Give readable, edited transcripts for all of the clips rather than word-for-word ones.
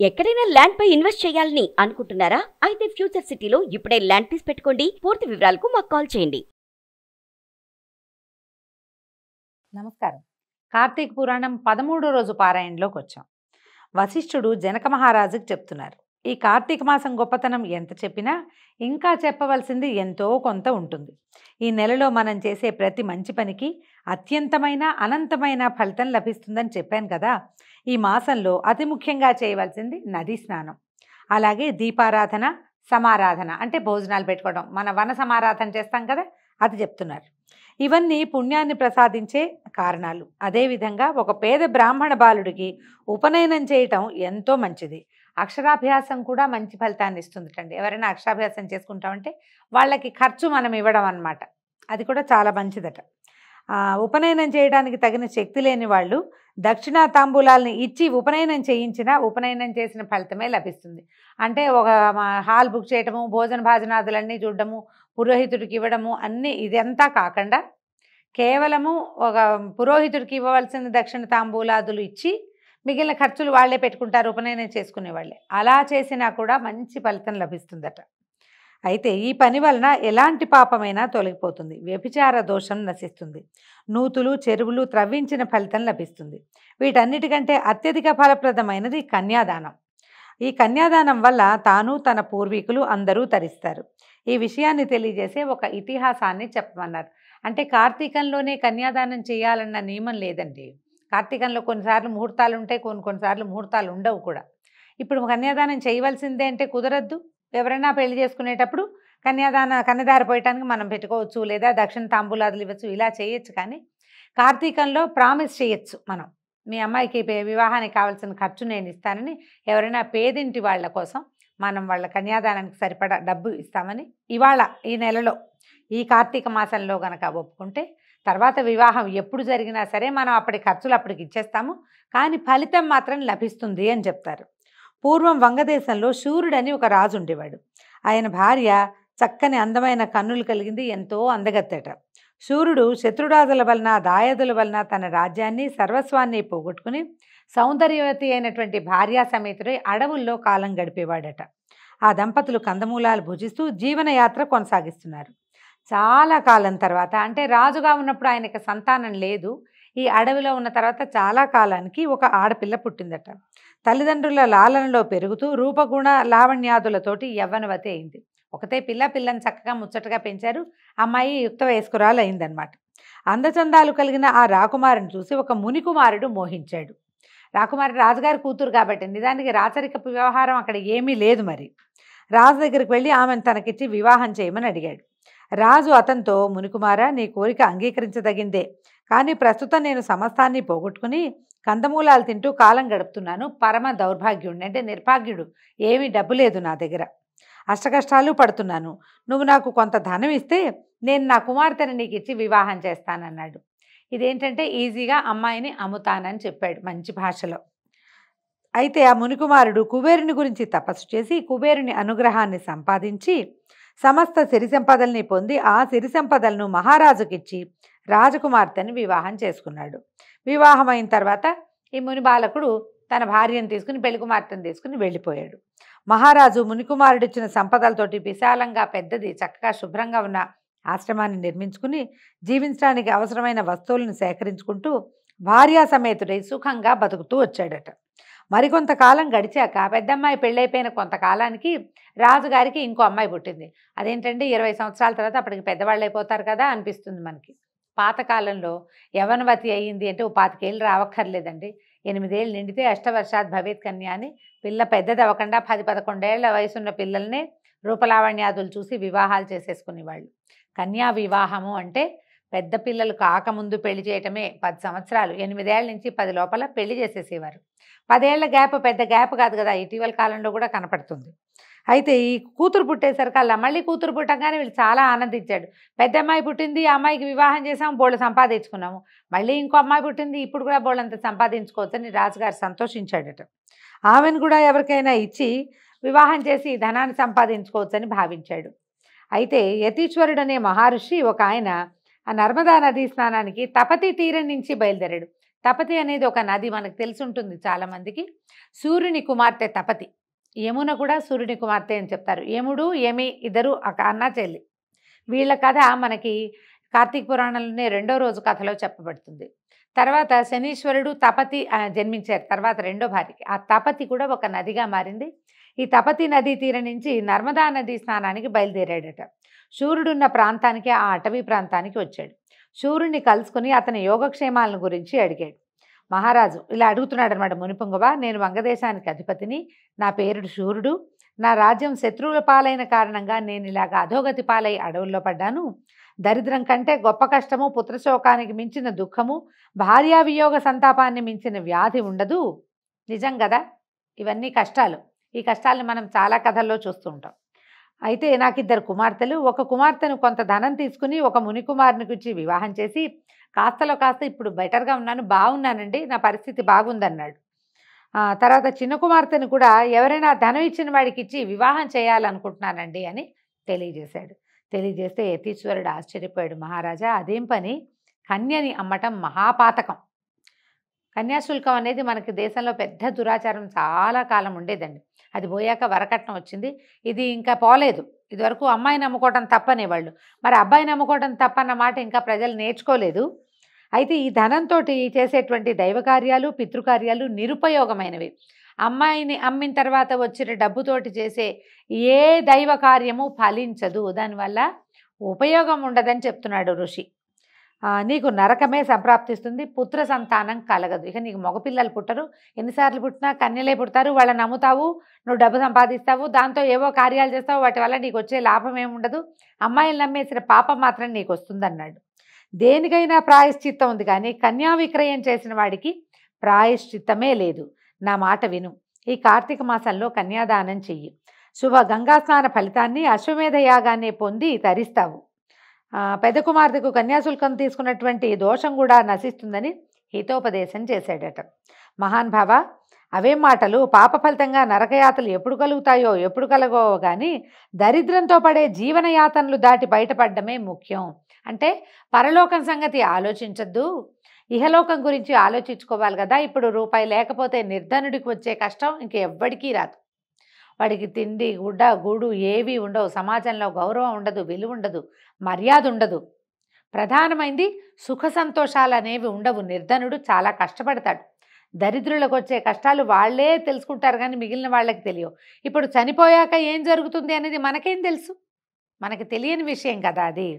ఎక్కడైనా ల్యాండ్ పై ఇన్వెస్ట్ చేయాలని అనుకుంటున్నారా? అయితే ఫ్యూచర్ సిటీలో ఇప్పుడే ల్యాండ్ పీస్ పెట్టుకోండి. పూర్తి వివరాలకు మాకు కాల్ చేయండి. నమస్కారం. కార్తీక పురాణం 13వ రోజు పారాయణలోకి వచ్చాం. వశిష్ఠుడు జనక మహారాజుకి చెప్తున్నారు, ఈ కార్తీక మాసం గొప్పతనం ఎంత చెప్పినా ఇంకా చెప్పవలసింది ఎంతో కొంత ఉంటుంది. ఈ నెలలో మనం చేసే ప్రతి మంచి పనికి అత్యంతమైన అనంతమైన ఫలితం లభిస్తుందని చెప్పాను కదా. ఈ మాసంలో అతి ముఖ్యంగా చేయవలసింది నదీ స్నానం, అలాగే దీపారాధన, సమారాధన అంటే భోజనాలు పెట్టుకోవడం, మన వన సమారాధన చేస్తాం కదా, అది చెప్తున్నారు. ఇవన్నీ పుణ్యాన్ని ప్రసాదించే కారణాలు. అదేవిధంగా ఒక పేద బ్రాహ్మణ బాలుడికి ఉపనయనం చేయటం ఎంతో మంచిది. అక్షరాభ్యాసం కూడా మంచి ఫలితాన్ని ఇస్తుందిటండి. ఎవరైనా అక్షరాభ్యాసం చేసుకుంటామంటే వాళ్ళకి ఖర్చు మనం ఇవ్వడం అన్నమాట, అది కూడా చాలా మంచిదట. ఉపనయనం చేయడానికి తగిన శక్తి లేని వాళ్ళు దక్షిణా తాంబూలాలని ఇచ్చి ఉపనయనం చేయించినా ఉపనయనం చేసిన ఫలితమే లభిస్తుంది. అంటే ఒక హాల్ బుక్ చేయటము, భోజన భాజనాదులన్నీ చూడడము, పురోహితుడికి ఇవ్వడము, అన్నీ ఇదంతా కాకుండా కేవలము ఒక పురోహితుడికి ఇవ్వవలసిన దక్షిణ తాంబూలాదులు ఇచ్చి మిగిలిన ఖర్చులు వాళ్లే పెట్టుకుంటారు ఉపనయనం చేసుకునే వాళ్ళే. అలా చేసినా కూడా మంచి ఫలితం లభిస్తుందట. అయితే ఈ పని వలన ఎలాంటి పాపమైనా తొలగిపోతుంది. వ్యభిచార దోషం నశిస్తుంది. నూతులు చెరువులు త్రవ్వించిన ఫలితం లభిస్తుంది. వీటన్నిటికంటే అత్యధిక ఫలప్రదమైనది కన్యాదానం. ఈ కన్యాదానం వల్ల తాను తన పూర్వీకులు అందరూ తరిస్తారు. ఈ విషయాన్ని తెలియజేసే ఒక ఇతిహాసాన్ని చెప్పమన్నారు. అంటే కార్తీకంలోనే కన్యాదానం చేయాలన్న నియమం లేదండి. కార్తీకంలో కొన్నిసార్లు ముహూర్తాలు ఉంటాయి, కొన్నిసార్లు ముహూర్తాలు ఉండవు కూడా. ఇప్పుడు కన్యాదానం చేయవలసిందే అంటే కుదరద్దు. ఎవరైనా పెళ్లి చేసుకునేటప్పుడు కన్యదార పోయటానికి మనం పెట్టుకోవచ్చు, లేదా దక్షిణ తాంబూలాదులు ఇవ్వచ్చు, ఇలా చేయొచ్చు. కానీ కార్తీకంలో ప్రామిస్ చేయొచ్చు, మనం మీ అమ్మాయికి వివాహానికి కావాల్సిన ఖర్చు నేను ఇస్తానని ఎవరైనా పేదింటి వాళ్ళ కోసం మనం వాళ్ళ కన్యాదానానికి సరిపడా డబ్బు ఇస్తామని ఇవాళ ఈ నెలలో ఈ కార్తీక మాసంలో గనక ఒప్పుకుంటే తర్వాత వివాహం ఎప్పుడు జరిగినా సరే మనం అప్పటి ఖర్చులు అప్పటికి ఇచ్చేస్తాము, కానీ ఫలితం మాత్రం లభిస్తుంది అని చెప్తారు. పూర్వం వంగదేశంలో శూరుడని ఒక రాజు ఉండేవాడు. ఆయన భార్య చక్కని అందమైన కన్నులు కలిగింది, ఎంతో అందగత్తెట. శూరుడు శత్రురాజుల వలన దాయాదుల వలన తన రాజ్యాన్ని సర్వస్వాన్ని పోగొట్టుకుని సౌందర్యవతి అయినటువంటి భార్యా సమేతుడై అడవుల్లో కాలం గడిపేవాడట. ఆ దంపతులు కందమూలాలు భుజిస్తూ జీవనయాత్ర కొనసాగిస్తున్నారు. చాలా కాలం తర్వాత, అంటే రాజుగా ఉన్నప్పుడు ఆయనకి సంతానం లేదు, ఈ అడవిలో ఉన్న తర్వాత చాలా కాలానికి ఒక ఆడపిల్ల పుట్టిందట. తల్లిదండ్రుల లాలనలో పెరుగుతూ రూపగుణ లావణ్యాదులతోటి యవ్వనవతి అయింది. ఒకతే పిల్లని చక్కగా ముచ్చటగా పెంచారు. అమ్మాయి యుక్త వయస్కురాలు అయిందనమాట. అందచందాలు కలిగిన ఆ రాకుమారిని చూసి ఒక మునికుమారుడు మోహించాడు. రాకుమారి రాజుగారి కూతురు కాబట్టి నిజానికి రాచరికపు వ్యవహారం అక్కడ ఏమీ లేదు. మరి రాజు దగ్గరికి వెళ్ళి ఆమెను తనకిచ్చి వివాహం చేయమని అడిగాడు. రాజు అతనితో, మునికుమార, నీ కోరిక అంగీకరించదగిందే, కానీ ప్రస్తుతం నేను సమస్తాన్ని పోగొట్టుకుని కందమూలాలు తింటూ కాలం గడుపుతున్నాను. పరమ దౌర్భాగ్యుడిని, అంటే నిర్భాగ్యుడు, ఏమీ డబ్బు లేదు నా దగ్గర, అష్టకష్టాలు పడుతున్నాను. నువ్వు నాకు కొంత ధనం ఇస్తే నేను నా కుమార్తెని నీకు ఇచ్చి వివాహం చేస్తానన్నాడు. ఇదేంటంటే ఈజీగా అమ్మాయిని అమ్ముతానని చెప్పాడు మంచి భాషలో. అయితే ఆ మునికుమారుడు కుబేరుని గురించి తపస్సు చేసి కుబేరుని అనుగ్రహాన్ని సంపాదించి సమస్త సిరి సంపదల్ని పొంది ఆ సిరి సంపదలను మహారాజుకిచ్చి రాజకుమార్తెని వివాహం చేసుకున్నాడు. వివాహం అయిన తర్వాత ఈ ముని బాలకుడు తన భార్యను తీసుకుని పెళ్లి కుమార్తెను తీసుకుని వెళ్ళిపోయాడు. మహారాజు మునికుమారుడిచ్చిన సంపదలతోటి విశాలంగా పెద్దది చక్కగా శుభ్రంగా ఉన్న ఆశ్రమాన్ని నిర్మించుకుని జీవించడానికి అవసరమైన వస్తువులను సేకరించుకుంటూ భార్యా సమేతుడై సుఖంగా బతుకుతూ వచ్చాడట. మరికొంతకాలం గడిచాక పెద్దమ్మాయి పెళ్ళైపోయిన కొంతకాలానికి రాజుగారికి ఇంకో అమ్మాయి పుట్టింది. అదేంటంటే 20 సంవత్సరాల తర్వాత అప్పటికి పెద్దవాళ్ళు అయిపోతారు కదా అనిపిస్తుంది మనకి. పాతకాలంలో యవనవతి అయ్యింది అంటే 25 ఏళ్ళు రావక్కర్లేదండి. 8 ఏళ్ళు నిండితే అష్టవర్షాత్ భవేత్ కన్య అని పిల్ల పెద్దది అవ్వకుండా 10-11 ఏళ్ల వయసున్న పిల్లల్నే రూపలావణ్యాదులు చూసి వివాహాలు చేసేసుకునేవాళ్ళు. కన్యా వివాహము అంటే పెద్ద పిల్లలు కాకముందు పెళ్లి చేయటమే. 10 సంవత్సరాలు, 8 ఏళ్ల నుంచి 10 లోపల పెళ్లి చేసేసేవారు. 10 ఏళ్ల గ్యాప్ పెద్ద గ్యాప్ కాదు కదా, ఇటీవల కాలంలో కూడా కనపడుతుంది. అయితే ఈ కూతురు పుట్టేసరికల్లా మళ్ళీ కూతురు పుట్టగానే వీళ్ళు చాలా ఆనందించాడు. పెద్ద అమ్మాయి పుట్టింది, ఆ అమ్మాయికి వివాహం చేసాము, బోళ్ళు సంపాదించుకున్నాము. మళ్ళీ ఇంకో అమ్మాయి పుట్టింది, ఇప్పుడు కూడా బోళ్ళంత సంపాదించుకోవచ్చని రాజుగారు సంతోషించాడట. ఆమెను కూడా ఎవరికైనా ఇచ్చి వివాహం చేసి ధనాన్ని సంపాదించుకోవచ్చని భావించాడు. అయితే యతీశ్వరుడు అనే మహర్షి ఒక ఆయన ఆ నర్మదా నదీ స్నానానికి తపతి తీరం నుంచి బయలుదేరాడు. తపతి అనేది ఒక నది, మనకు తెలిసి ఉంటుంది చాలామందికి. సూర్యుని కుమార్తె తపతి. యమున కూడా సూర్యుని కుమార్తె అని చెప్తారు. యముడు యమి ఇద్దరు అన్న చెల్లి. వీళ్ళ కథ మనకి కార్తీక పురాణంలోనే 2వ రోజు కథలో చెప్పబడుతుంది. తర్వాత శనీశ్వరుడు తపతి జన్మించారు తర్వాత 2వ భార్యకి. ఆ తపతి కూడా ఒక నదిగా మారింది. ఈ తపతి నదీ తీరం నుంచి నర్మదా నదీ స్నానానికి బయలుదేరాడట. సూర్యుడున్న ప్రాంతానికి, ఆ అటవీ ప్రాంతానికి వచ్చాడు. సూర్యుడిని కలుసుకుని అతని యోగక్షేమాలను గురించి అడిగాడు. మహారాజు ఇలా అడుగుతున్నాడు అనమాట. మునిపుంగవ, నేను వంగదేశానికి అధిపతిని, నా పేరుడు సూర్యుడు, నా రాజ్యం శత్రువుల పాలైన కారణంగా నేను ఇలాగ అధోగతి పాలై అడవుల్లో పడ్డాను. దరిద్రం కంటే గొప్ప కష్టము, పుత్రశోకానికి మించిన దుఃఖము, భార్యావియోగ సంతాపాన్ని మించిన వ్యాధి ఉండదు. నిజం కదా, ఇవన్నీ కష్టాలు. ఈ కష్టాలను మనం చాలా కథల్లో చూస్తూ ఉంటాం. అయితే నాకు 2 కుమార్తెలు. ఒక కుమార్తెను కొంత ధనం తీసుకుని ఒక మునికుమారునికి ఇచ్చి వివాహం చేసి కాస్తలో కాస్త ఇప్పుడు బెటర్గా ఉన్నాను, బాగున్నానండి, నా పరిస్థితి బాగుందన్నాడు. తర్వాత చిన్న కుమార్తెను కూడా ఎవరైనా ధనం ఇచ్చిన వాడికి ఇచ్చి వివాహం చేయాలనుకుంటున్నానండి అని తెలియజేశాడు. తెలియజేస్తే యతీశ్వరుడు ఆశ్చర్యపోయాడు. మహారాజా, అదేం పని? కన్యని అమ్మటం మహాపాతకం. కన్యాశుల్కం అనేది మనకి దేశంలో పెద్ద దురాచారం చాలా కాలం ఉండేదండి. అది పోయాక వరకట్నం వచ్చింది. ఇది ఇంకా పోలేదు. ఇదివరకు అమ్మాయిని నమ్ముకోవడం తప్పనేవాళ్ళు. మరి అబ్బాయిని నమ్ముకోవడం తప్పన్న మాట ఇంకా ప్రజలు నేర్చుకోలేదు. అయితే ఈ ధనంతో చేసేటువంటి దైవకార్యాలు, పితృకార్యాలు నిరుపయోగమైనవి. అమ్మాయిని అమ్మిన తర్వాత వచ్చిన డబ్బుతోటి చేసే ఏ దైవ కార్యము ఫలించదు, దానివల్ల ఉపయోగం ఉండదని చెప్తున్నాడు ఋషి. నీకు నరకమే సంప్రాప్తిస్తుంది, పుత్ర సంతానం కలగదు. ఇక నీకు మగపిల్లలు పుట్టరు, ఎన్నిసార్లు పుట్టినా కన్యలే పుడతారు. వాళ్ళని నమ్ముతావు, నువ్వు డబ్బు సంపాదిస్తావు, దాంతో ఏవో కార్యాలు చేస్తావు, వాటి వల్ల నీకు వచ్చే లాభం ఏముండదు. అమ్మాయిలు నమ్మేసిన పాపం మాత్రం నీకు వస్తుందన్నాడు. దేనికైనా ప్రాయశ్చిత్తం ఉంది, కానీ కన్యా విక్రయం చేసిన వాడికి ప్రాయశ్చిత్తమే లేదు. నా మాట విను. ఈ కార్తీక మాసంలో కన్యాదానం చెయ్యి. శుభ గంగాస్నాన ఫలితాన్ని, అశ్వమేధ యాగాన్ని పొంది తరిస్తావు. పెద్ద కుమార్తెకు కన్యాశుల్కం తీసుకున్నటువంటి దోషం కూడా నశిస్తుందని హితోపదేశం చేశాడట. మహాన్భావ, అవే మాటలు. పాప ఫలితంగా నరకయాతలు ఎప్పుడు కలుగుతాయో ఎప్పుడు కలగో కానీ దరిద్రంతో పడే జీవనయాతనలు దాటి బయటపడడమే ముఖ్యం. అంటే పరలోకం సంగతి ఆలోచించద్దు, ఇహలోకం గురించి ఆలోచించుకోవాలి కదా. ఇప్పుడు రూపాయి లేకపోతే నిర్ధనుడికి వచ్చే కష్టం ఇంకెవ్వడికీ రాదు. వాడికి తిండి, గుడ్డ, గూడు ఏవి ఉండవు. సమాజంలో గౌరవం ఉండదు, విలువ ఉండదు, మర్యాద ఉండదు. ప్రధానమైంది సుఖ సంతోషాలు అనేవి ఉండవు. నిర్ధనుడు చాలా కష్టపడతాడు. దరిద్రులకు వచ్చే కష్టాలు వాళ్ళే తెలుసుకుంటారు, కానీ మిగిలిన వాళ్ళకి తెలియవు. ఇప్పుడు చనిపోయాక ఏం జరుగుతుంది అనేది మనకేం తెలుసు? మనకి తెలియని విషయం కదా అది.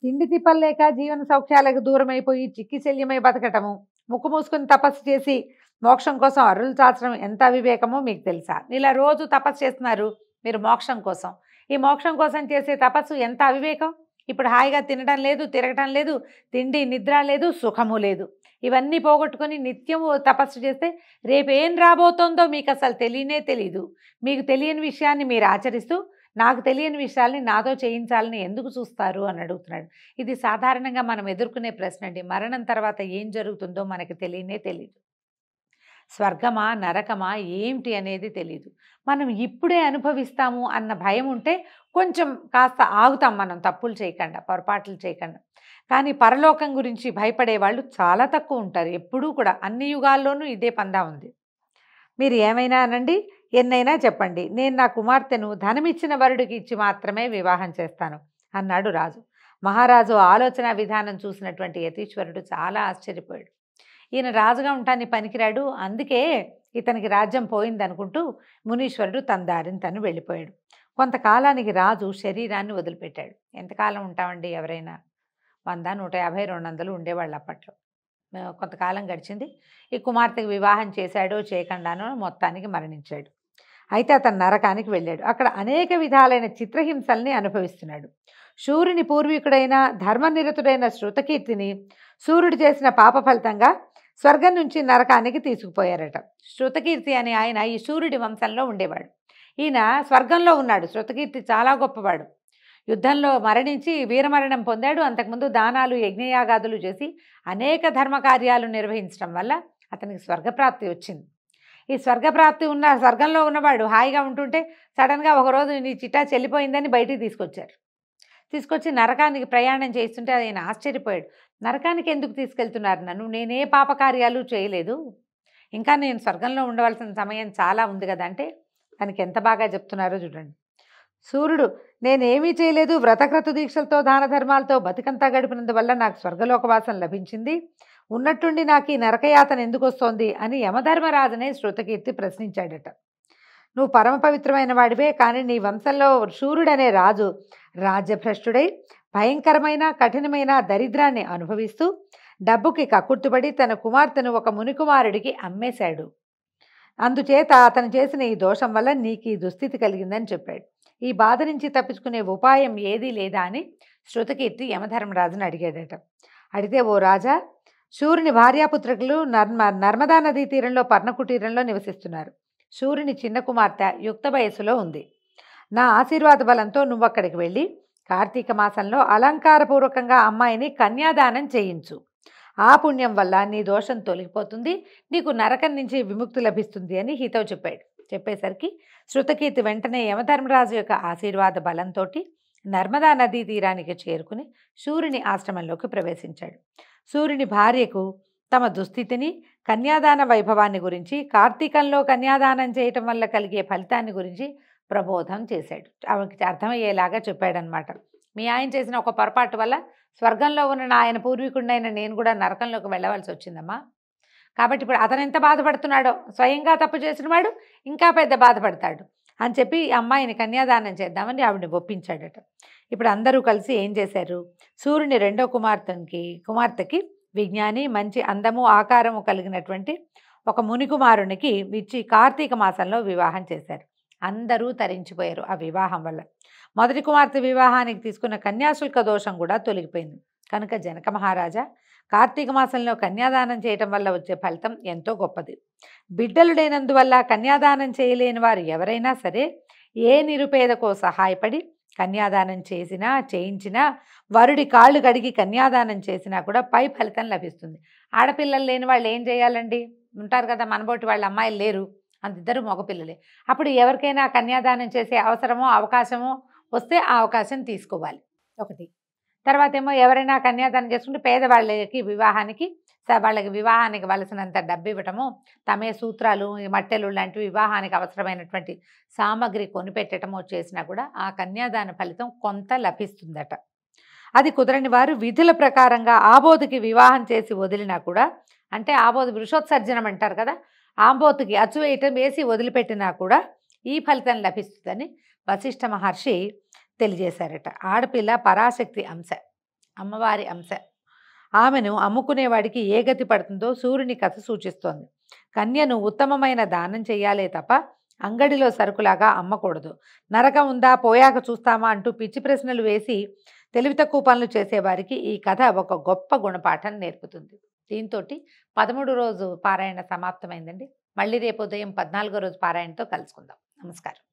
తిండి తిప్పలేక జీవన సౌఖ్యాలకు దూరమైపోయి చిక్కిశల్యమై బతకటము, ముక్కు మూసుకుని తపస్సు చేసి మోక్షం కోసం అరులు చాచడం ఎంత అవివేకమో మీకు తెలుసా? ఇలా రోజు తపస్సు చేస్తున్నారు మీరు మోక్షం కోసం. ఈ మోక్షం కోసం చేసే తపస్సు ఎంత అవివేకం. ఇప్పుడు హాయిగా తినడం లేదు, తిరగటం లేదు, తిండి నిద్ర లేదు, సుఖము లేదు. ఇవన్నీ పోగొట్టుకొని నిత్యము తపస్సు చేస్తే రేపేం రాబోతోందో మీకు అసలు తెలియనే తెలీదు. మీకు తెలియని విషయాన్ని మీరు ఆచరిస్తూ నాకు తెలియని విషయాల్ని నాతో చేయించాలని ఎందుకు చూస్తారు అని అడుగుతున్నాడు. ఇది సాధారణంగా మనం ఎదుర్కొనే ప్రశ్న అండి. మరణం తర్వాత ఏం జరుగుతుందో మనకి తెలియనే తెలీదు. స్వర్గమా నరకమా ఏమిటి అనేది తెలీదు. మనం ఇప్పుడే అనుభవిస్తాము అన్న భయం ఉంటే కొంచెం కాస్త ఆగుతాం, మనం తప్పులు చేయకుండా, పొరపాట్లు చేయకుండా. కానీ పరలోకం గురించి భయపడే వాళ్ళు చాలా తక్కువ ఉంటారు. ఎప్పుడూ కూడా అన్ని యుగాల్లోనూ ఇదే పందా ఉంది. మీరు ఏమైనా అనండి, ఎన్నైనా చెప్పండి, నేను నా కుమార్తెను ధనమిచ్చిన వరుడికి ఇచ్చి మాత్రమే వివాహం చేస్తాను అన్నాడు రాజు. మహారాజు ఆలోచన విధానం చూసినటువంటి యతీశ్వరుడు చాలా ఆశ్చర్యపోయాడు. ఈయన రాజుగా ఉంటాన్ని పనికిరాడు, అందుకే ఇతనికి రాజ్యం పోయిందనుకుంటూ మునీశ్వరుడు తన దారిని తను వెళ్ళిపోయాడు. కొంతకాలానికి రాజు శరీరాన్ని వదిలిపెట్టాడు. ఎంతకాలం ఉంటామండి? ఎవరైనా 100, 150, 200 ఉండేవాళ్ళు అప్పట్లో. కొంతకాలం గడిచింది. ఈ కుమార్తెకు వివాహం చేశాడో చేయకుండానో మొత్తానికి మరణించాడు. అయితే అతను నరకానికి వెళ్ళాడు. అక్కడ అనేక విధాలైన చిత్రహింసల్ని అనుభవిస్తున్నాడు. సూర్యుని పూర్వీకుడైన ధర్మనిరతుడైన శృతకీర్తిని సూర్యుడు చేసిన పాప ఫలితంగా స్వర్గం నుంచి నరకానికి తీసుకుపోయారట. శృతకీర్తి అనే ఆయన ఈ సూర్యుడి వంశంలో ఉండేవాడు. ఈయన స్వర్గంలో ఉన్నాడు. శృతకీర్తి చాలా గొప్పవాడు. యుద్ధంలో మరణించి వీరమరణం పొందాడు. అంతకుముందు దానాలు, యజ్ఞయాగాదులు చేసి అనేక ధర్మకార్యాలు నిర్వహించడం వల్ల అతనికి స్వర్గప్రాప్తి వచ్చింది. ఈ స్వర్గప్రాప్తి ఉన్న స్వర్గంలో ఉన్నవాడు హాయిగా ఉంటుంటే సడన్గా ఒకరోజు నీ చిట్టా చెల్లిపోయిందని బయటికి తీసుకొచ్చారు. తీసుకొచ్చి నరకానికి ప్రయాణం చేస్తుంటే ఆయన ఆశ్చర్యపోయాడు. నరకానికి ఎందుకు తీసుకెళ్తున్నారు నన్ను? నేనే పాపకార్యాలు చేయలేదు, ఇంకా నేను స్వర్గంలో ఉండవలసిన సమయం చాలా ఉంది కదా అంటే దానికి ఎంత బాగా చెప్తున్నారో చూడండి. సూర్యుడు నేనేమీ చేయలేదు, వ్రతక్రతు దీక్షలతో దాన ధర్మాలతో బతికంతా గడిపినందువల్ల నాకు స్వర్గలోకవాసం లభించింది, ఉన్నట్టుండి నాకు ఈ నరకయాతన ఎందుకు వస్తోంది అని యమధర్మరాజునే శృతకీర్తి ప్రశ్నించాడట. నువ్వు పరమ పవిత్రమైన వాడివే, కానీ నీ వంశంలో శూరుడనే రాజు రాజ్యభ్రష్టుడై భయంకరమైన కఠినమైన దరిద్రాన్ని అనుభవిస్తూ డబ్బుకి కక్కుర్తుపడి తన కుమార్తెను ఒక మునికుమారుడికి అమ్మేశాడు. అందుచేత అతను చేసిన ఈ దోషం వల్ల నీకు ఈ దుస్థితి కలిగిందని చెప్పాడు. ఈ బాధ నుంచి తప్పించుకునే ఉపాయం ఏదీ లేదా అని శృతకీర్తి యమధర్మరాజును అడిగాడట. అడిగితే, ఓ రాజా, శూరుని భార్యాపుత్రులు నర్మదా నదీ తీరంలో పర్ణకుటీరంలో నివసిస్తున్నారు. శూరుని చిన్న కుమార్తె యుక్త వయస్సులో ఉంది. నా ఆశీర్వాద బలంతో నువ్వు అక్కడికి వెళ్ళి కార్తీక మాసంలో అలంకారపూర్వకంగా అమ్మాయిని కన్యాదానం చేయించు. ఆ పుణ్యం వల్ల నీ దోషం తొలగిపోతుంది, నీకు నరకం నుంచి విముక్తి లభిస్తుంది అని హితవు చెప్పాడు. చెప్పేసరికి శృతకీర్తి వెంటనే యమధర్మరాజు యొక్క ఆశీర్వాద బలంతో నర్మదా నదీ తీరానికి చేరుకుని సూర్యుని ఆశ్రమంలోకి ప్రవేశించాడు. సూర్యుని భార్యకు తమ దుస్థితిని, కన్యాదాన వైభవాన్ని గురించి, కార్తీకంలో కన్యాదానం చేయటం వల్ల కలిగే ఫలితాన్ని గురించి ప్రబోధం చేశాడు. ఆమెకి అర్థమయ్యేలాగా చెప్పాడనమాట. మీ ఆయన చేసిన ఒక పొరపాటు వల్ల స్వర్గంలో ఉన్న ఆయన పూర్వీకుడినైన నేను కూడా నరకంలోకి వెళ్ళవలసి వచ్చిందమ్మా. కాబట్టి ఇప్పుడు అతను ఎంత బాధపడుతున్నాడో, స్వయంగా తప్పు చేసిన వాడు ఇంకా పెద్ద బాధపడతాడు అని చెప్పి అమ్మాయిని కన్యాదానం చేద్దామని ఆవిడని ఒప్పించాడట. ఇప్పుడు అందరూ కలిసి ఏం చేశారు, సూర్యుని రెండో కుమార్తెకి విజ్ఞాని, మంచి అందము ఆకారము కలిగినటువంటి ఒక మునికుమారునికి ఇచ్చి కార్తీక మాసంలో వివాహం చేశారు. అందరూ తరించిపోయారు ఆ వివాహం వల్ల. మొదటి కుమార్తె వివాహానికి తీసుకున్న కన్యాశుల్క దోషం కూడా తొలగిపోయింది. కనుక జనక మహారాజా, కార్తీక మాసంలో కన్యాదానం చేయటం వల్ల వచ్చే ఫలితం ఎంతో గొప్పది. బిడ్డలు లేనందువల్ల కన్యాదానం చేయలేని వారు ఎవరైనా సరే ఏ నిరుపేదకో సహాయపడి కన్యాదానం చేయించినా వరుడి కాళ్ళు కడిగి కన్యాదానం చేసినా కూడా పై ఫలితం లభిస్తుంది. ఆడపిల్లలు లేని వాళ్ళు ఏం చేయాలండి? ఉంటారు కదా, మనబోటి వాళ్ళ అమ్మాయిలు లేరు, అంతిద్దరు మగపిల్లలే. అప్పుడు ఎవరికైనా కన్యాదానం చేసే అవసరమో అవకాశమో వస్తే ఆ అవకాశం తీసుకోవాలి ఒకటి. తర్వాత ఏమో ఎవరైనా కన్యాదానం చేసుకుంటే పేదవాళ్ళకి వాళ్ళకి వివాహానికి వలసినంత డబ్బు ఇవ్వటము, తమే సూత్రాలు, మట్టెలు లాంటివి వివాహానికి అవసరమైనటువంటి సామగ్రి కొనిపెట్టడమో చేసినా కూడా ఆ కన్యాదాన ఫలితం కొంత లభిస్తుందట. అది కుదరని వారు విధుల ప్రకారంగా ఆబోతుకి వివాహం చేసి వదిలినా కూడా, అంటే ఆబోతు వృషోత్సర్జనం అంటారు కదా, ఆంబోతుకి అచ్చువేయటం వేసి వదిలిపెట్టినా కూడా ఈ ఫలితం లభిస్తుందని వశిష్ఠ మహర్షి తెలియజేశారట. ఆడపిల్ల పరాశక్తి అంశ, అమ్మవారి అంశ. ఆమెను అమ్ముకునేవాడికి ఏ గతి పడుతుందో సూర్యుని కథ సూచిస్తోంది. కన్యను ఉత్తమమైన దానం చెయ్యాలే తప్ప అంగడిలో సరుకులాగా అమ్మకూడదు. నరకం ఉందా, పోయాక చూస్తామా అంటూ పిచ్చి ప్రశ్నలు వేసి తెలివి తక్కువ పనులు చేసేవారికి ఈ కథ ఒక గొప్ప గుణపాఠం నేర్పుతుంది. దీంతో 13వ రోజు పారాయణ సమాప్తమైందండి. మళ్ళీ రేపు ఉదయం 14వ రోజు పారాయణతో కలుసుకుందాం. నమస్కారం.